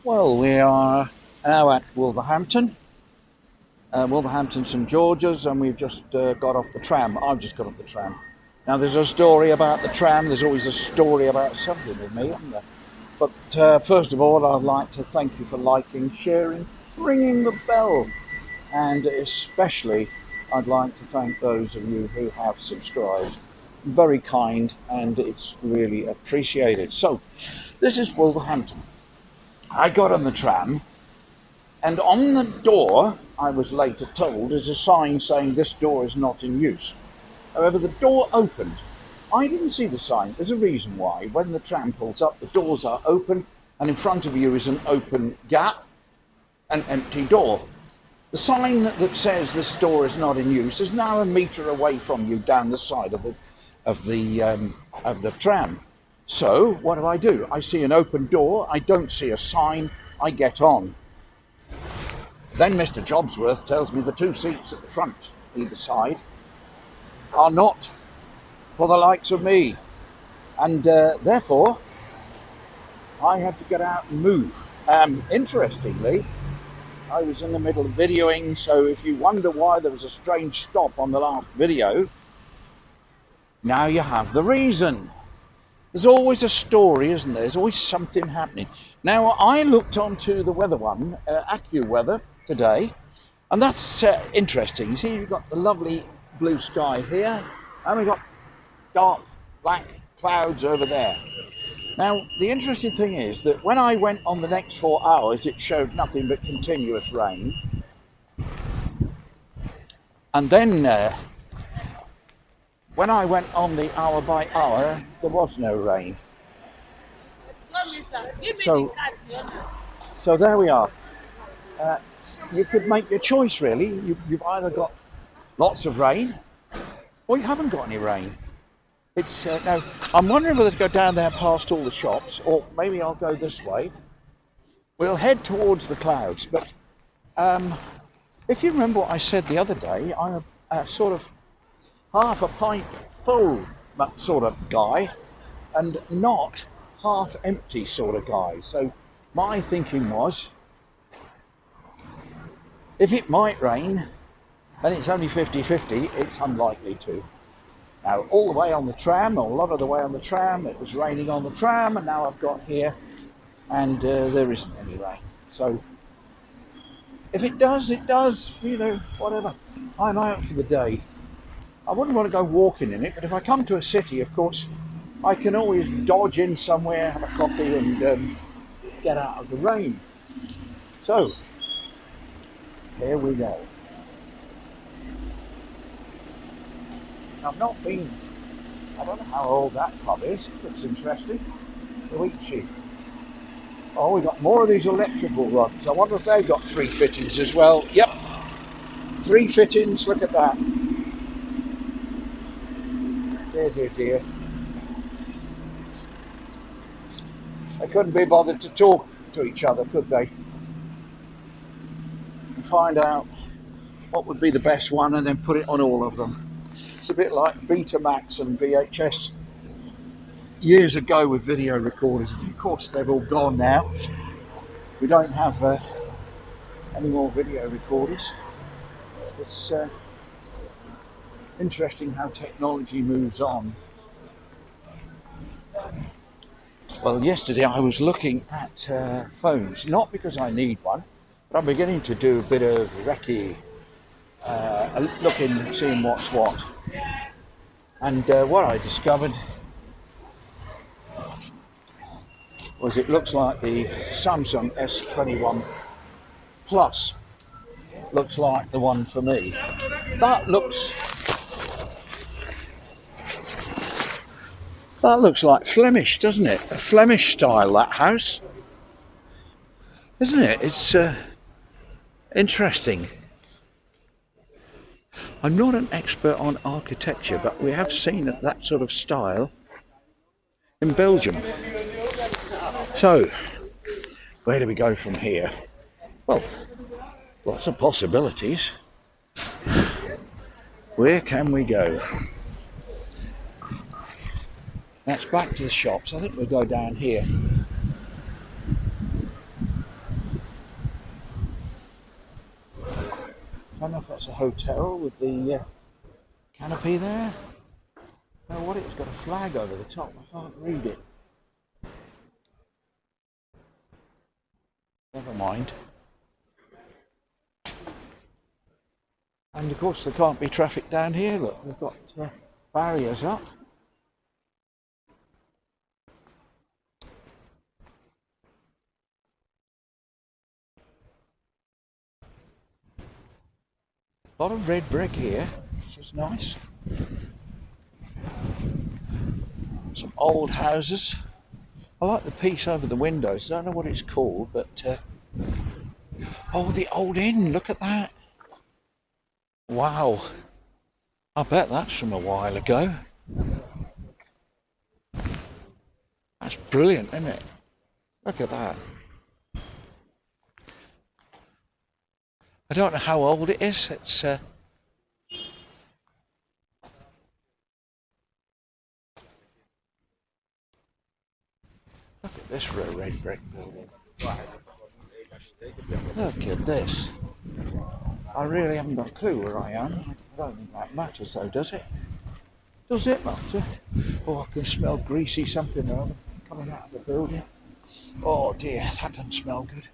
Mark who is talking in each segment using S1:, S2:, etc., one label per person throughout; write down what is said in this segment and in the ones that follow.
S1: Well, we are now at Wolverhampton, Wolverhampton St George's, and we've just got off the tram. I've just got off the tram. Now, there's a story about the tram. There's always a story about something with me, isn't there? But first of all, I'd like to thank you for liking, sharing, ringing the bell. And especially, I'd like to thank those of you who have subscribed. Very kind, and it's really appreciated. So, this is Wolverhampton. I got on the tram, and on the door, I was later told, is a sign saying this door is not in use. However, the door opened. I didn't see the sign. There's a reason why. When the tram pulls up, the doors are open, and in front of you is an open gap, an empty door. The sign that says this door is not in use is now a metre away from you down the side of the tram. So what do? I see an open door. I don't see a sign. I get on. Then Mr. Jobsworth tells me the two seats at the front, either side, are not for the likes of me, and therefore I had to get out and move. Interestingly, I was in the middle of videoing, so if you wonder why there was a strange stop on the last video, now you have the reason. There's always a story, isn't there? There's always something happening. Now, I looked onto the weather one, AccuWeather, today, and that's interesting. You see, you've got the lovely blue sky here, and we've got dark black clouds over there. Now, the interesting thing is that when I went on the next 4 hours, it showed nothing but continuous rain. And then when I went on the hour by hour, there was no rain. So there we are. You could make your choice, really. You've either got lots of rain, or you haven't got any rain. It's now, I'm wondering whether to go down there past all the shops, or maybe I'll go this way. We'll head towards the clouds, but if you remember what I said the other day, I'm a sort of half a pint full sort of guy, and not half empty sort of guy. So my thinking was, if it might rain, and it's only 50-50, it's unlikely to. Now, all the way on the tram, or a lot of the way on the tram, it was raining on the tram, and now I've got here, and there isn't any rain. So, if it does, it does, you know, whatever. I'm out for the day. I wouldn't want to go walking in it, but if I come to a city, of course, I can always dodge in somewhere, have a coffee, and get out of the rain. So, here we go. I've not been, I don't know how old that pub is. It looks interesting. The wheat sheep. Oh, we've got more of these electrical rods. I wonder if they've got 3 fittings as well. Yep, 3 fittings, look at that. Dear, dear, dear. They couldn't be bothered to talk to each other, could they? And find out what would be the best one and then put it on all of them. It's a bit like Betamax and VHS years ago with video recorders. Of course, they've all gone now. We don't have any more video recorders. It's interesting how technology moves on. Well, yesterday I was looking at phones, not because I need one, but I'm beginning to do a bit of recce, looking, seeing what's what. And what I discovered was it looks like the Samsung S21 Plus looks like the one for me. That looks like Flemish, doesn't it? A Flemish style, that house, isn't it? It's interesting. I'm not an expert on architecture, but we have seen that sort of style in Belgium. So, where do we go from here? Well, lots of possibilities. Where can we go? That's back to the shops. I think we'll go down here. don't know if that's a hotel with the canopy there. Oh, what? It's got a flag over the top. I can't read it. Never mind. And of course there can't be traffic down here. Look, we've got barriers up. A lot of red brick here, which is nice. Some old houses. I like the piece over the windows. I don't know what it's called, but oh, the old inn. Look at that. Wow. I bet that's from a while ago. That's brilliant, isn't it? Look at that. I don't know how old it is. It's look at this red brick building. Look at this. I really haven't got a clue where I am. I don't think that matters though, does it? Does it matter? Oh, I can smell greasy something or other coming out of the building. Oh dear, that doesn't smell good.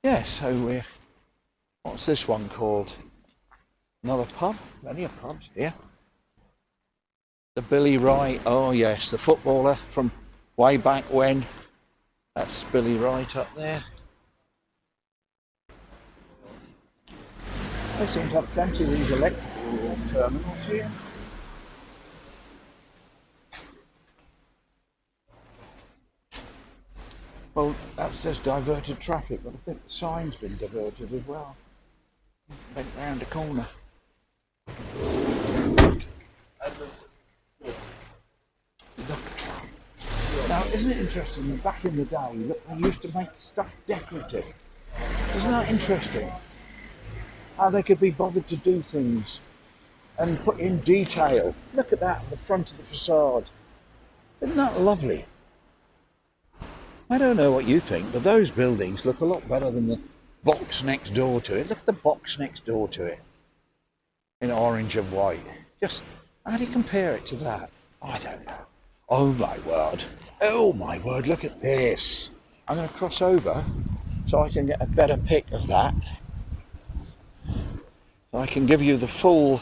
S1: Yeah, so we're... What's this one called? Another pub? Plenty of pubs here. The Billy Wright. Oh yes, the footballer from way back when. That's Billy Wright up there. They seem to have plenty of these electrical terminals here. Well, that says diverted traffic, but I think the sign's been diverted as well. Went round the corner. Look. Now, isn't it interesting that back in the day, look, they used to make stuff decorative. Isn't that interesting? How they could be bothered to do things and put in detail. Look at that at the front of the facade. Isn't that lovely? I don't know what you think, but those buildings look a lot better than the box next door to it. Look at the box next door to it in orange and white. Just how do you compare it to that? I don't know. Oh my word. Oh my word, look at this. I'm going to cross over so I can get a better pic of that. So I can give you the full...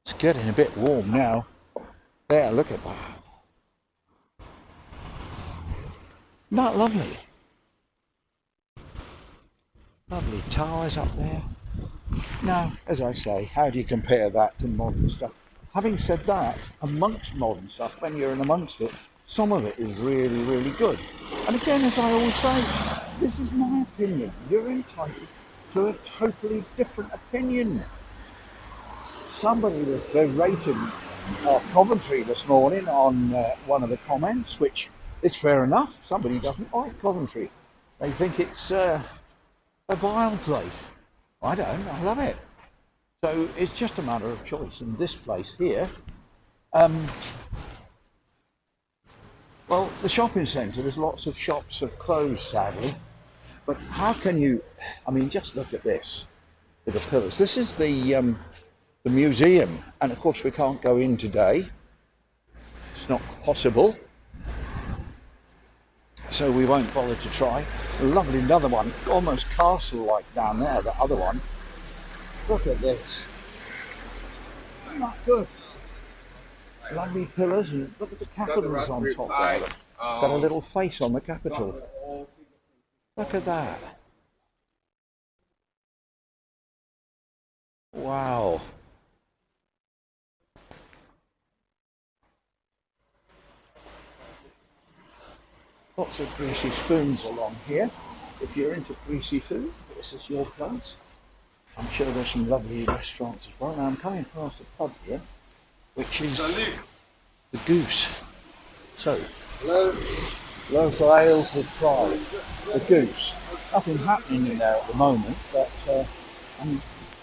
S1: It's getting a bit warm now. There, look at that. Isn't that lovely? Lovely towers up there. Now, as I say, how do you compare that to modern stuff? Having said that, amongst modern stuff, when you're in amongst it, some of it is really, really good. And again, as I always say, this is my opinion. You're entitled to a totally different opinion. Somebody was berating Coventry this morning on one of the comments, which is fair enough. Somebody doesn't like Coventry. They think it's a vile place. I don't. I love it. So it's just a matter of choice. And this place here, well, the shopping centre, there's lots of shops have closed, sadly. But how can you, I mean, just look at this with the pillars. This is the museum. And of course we can't go in today. It's not possible. So we won't bother to try. A lovely another one, almost castle-like down there, the other one. Look at this. Isn't that good? Lovely pillars, and look at the capitals on top there. Look. Got a little face on the capital. Look at that. Wow. Lots of greasy spoons along here. If you're into greasy food, this is your place. I'm sure there's some lovely restaurants as well. Now I'm coming past a pub here, which is the Goose. So, local ales with pride. The Goose. Nothing happening in there at the moment, but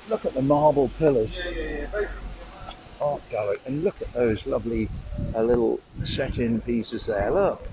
S1: look at the marble pillars. Art Gallery, and look at those lovely little set-in pieces there. Look.